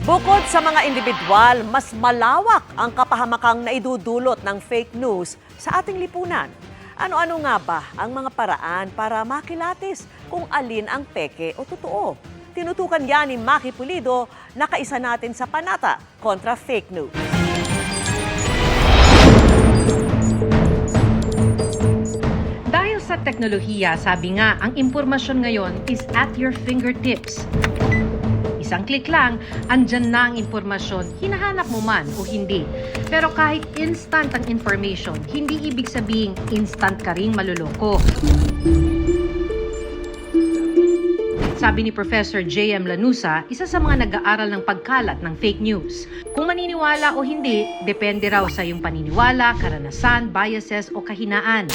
Bukod sa mga individual, mas malawak ang kapahamakang naidudulot ng fake news sa ating lipunan. Ano-ano nga ba ang mga paraan para makilatis kung alin ang peke o totoo? Tinutukan yan ni Maki Pulido na kaisa natin sa Panata kontra Fake News. Dahil sa teknolohiya, sabi nga, ang impormasyon ngayon is at your fingertips. Isang click lang, andyan na ang impormasyon, hinahanap mo man o hindi. Pero kahit instant ang information, hindi ibig sabihing instant ka ring maluloko. Sabi ni Professor J.M. Lanusa, isa sa mga nag-aaral ng pagkalat ng fake news. Kung maniniwala o hindi, depende raw sa iyong paniniwala, karanasan, biases o kahinaan.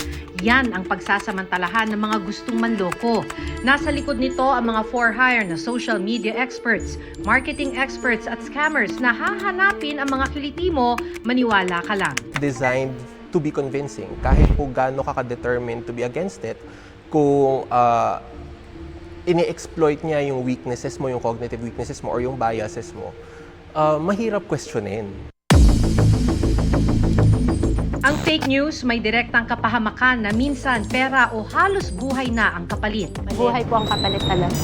Yan ang pagsasamantalahan ng mga gustong manloko. Nasa likod nito ang mga for-hire na social media experts, marketing experts at scammers na hahanapin ang mga kiliti mo, maniwala ka lang. Designed to be convincing. Kahit po gaano ka-determined to be against it, kung ini-exploit niya yung weaknesses mo, yung cognitive weaknesses mo, or yung biases mo, mahirap questionin. Ang fake news may direktang kapahamakan na minsan pera o halos buhay na ang kapalit. Buhay po ang kapalit talaga.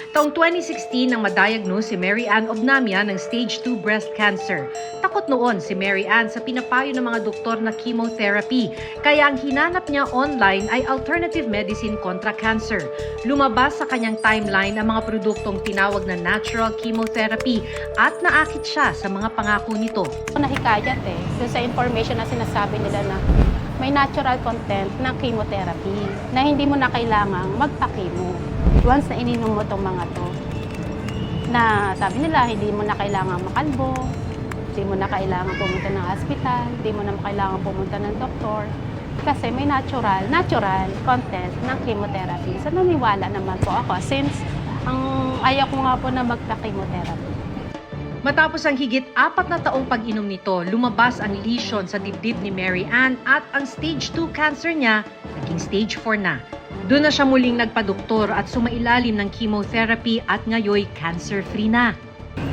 Taong 2016 nang madiagnose si Mary Ann Obnamia ng stage 2 breast cancer. Takot noon si Mary Ann sa pinapayo ng mga doktor na chemotherapy. Kaya ang hinanap niya online ay alternative medicine kontra cancer. Lumabas sa kanyang timeline ang mga produktong tinawag na natural chemotherapy at naakit siya sa mga pangako nito. Nahikayat doon sa information na sinasabi nila na may natural content ng chemotherapy na hindi mo na kailangang magpa-chemo. Once na ininom mo itong mga to, na sabi nila hindi mo na kailangang makalbo, hindi mo na kailangan pumunta ng hospital, hindi mo na kailangan pumunta ng doktor, kasi may natural content ng chemotherapy. So naniwala naman po ako since ayaw ko nga po na magpa-chemotherapy. Matapos ang higit 4 na taong pag-inom nito, lumabas ang lesion sa dibdib ni Mary Ann at ang stage 2 cancer niya naging stage 4 na. Doon na siya muling nagpadoktor at sumailalim ng chemotherapy at ngayoy cancer-free na.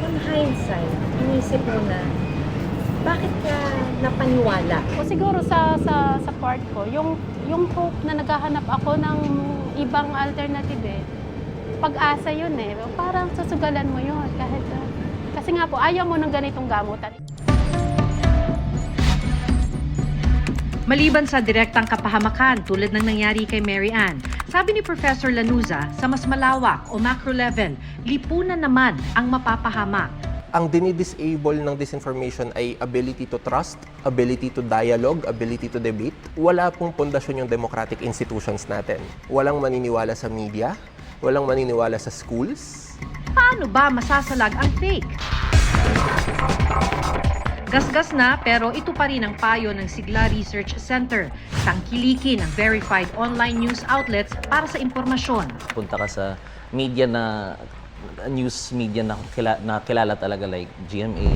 On hindsight, inisip mo na, bakit ka napaniwala? O siguro sa part ko, yung hope na naghahanap ako ng ibang alternative pag-asa yun Parang susugalan mo yun kahit kasi nga po, ayaw mo ng ganitong gamutan. Maliban sa direktang kapahamakan tulad ng nangyari kay Mary Ann, sabi ni Professor Lanusa, sa mas malawak o macro level, lipunan naman ang mapapahamak. Ang dinidisable ng disinformation ay ability to trust, ability to dialogue, ability to debate. Wala pong pundasyon yung democratic institutions natin. Walang maniniwala sa media, walang maniniwala sa schools. Paano ba masasalag ang fake? Gasgas na pero ito pa rin ang payo ng Sigla Research Center. Tangkilikin ang verified online news outlets para sa impormasyon. Punta ka sa media na news media na kilala talaga like GMA.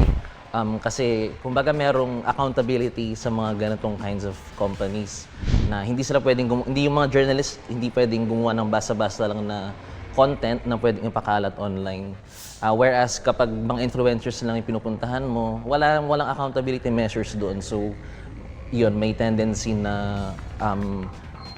Kasi kumbaga merong accountability sa mga ganitong kinds of companies na hindi sila pwedeng hindi yung mga journalists hindi pwedeng gumawa ng basta-basta lang na content na pwedeng ipakalat online. Whereas kapag mga influencers lang yung pinupuntahan mo, walang accountability measures doon. So, yun, may tendency na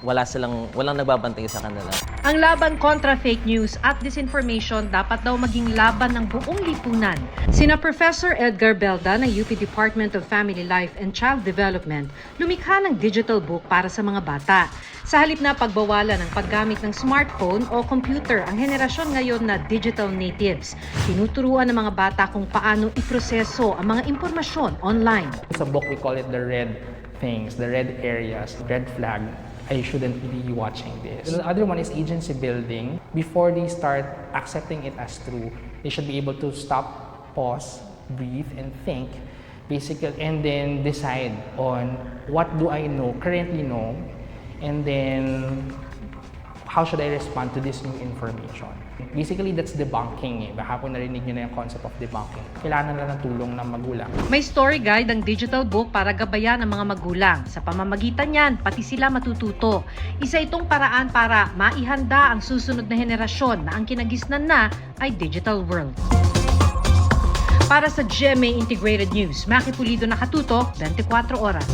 walang nagbabantay sa kanila. Ang laban kontra fake news at disinformation dapat daw maging laban ng buong lipunan. Sina Professor Edgar Belda ng UP Department of Family Life and Child Development lumikha ng digital book para sa mga bata. Sa halip na pagbawalan ng paggamit ng smartphone o computer ang henerasyon ngayon na digital natives, tinuturuan ng mga bata kung paano iproseso ang mga impormasyon online. Sa book, we call it the red things, the red areas, red flag. I shouldn't be watching this. The other one is agency building. Before they start accepting it as true, they should be able to stop, pause, breathe, and think, basically, and then decide on what do I know, currently know, and then how should I respond to this new information? Basically, that's debunking eh. Baka po narinig nyo na yung concept of debunking. Kailangan nila ng tulong ng magulang. May story guide ang digital book para gabayan ang mga magulang. Sa pamamagitan niyan, pati sila matututo. Isa itong paraan para maihanda ang susunod na henerasyon na ang kinagisnan na ay digital world. Para sa GMA Integrated News, Maki Pulido, nakatutok 24 oras.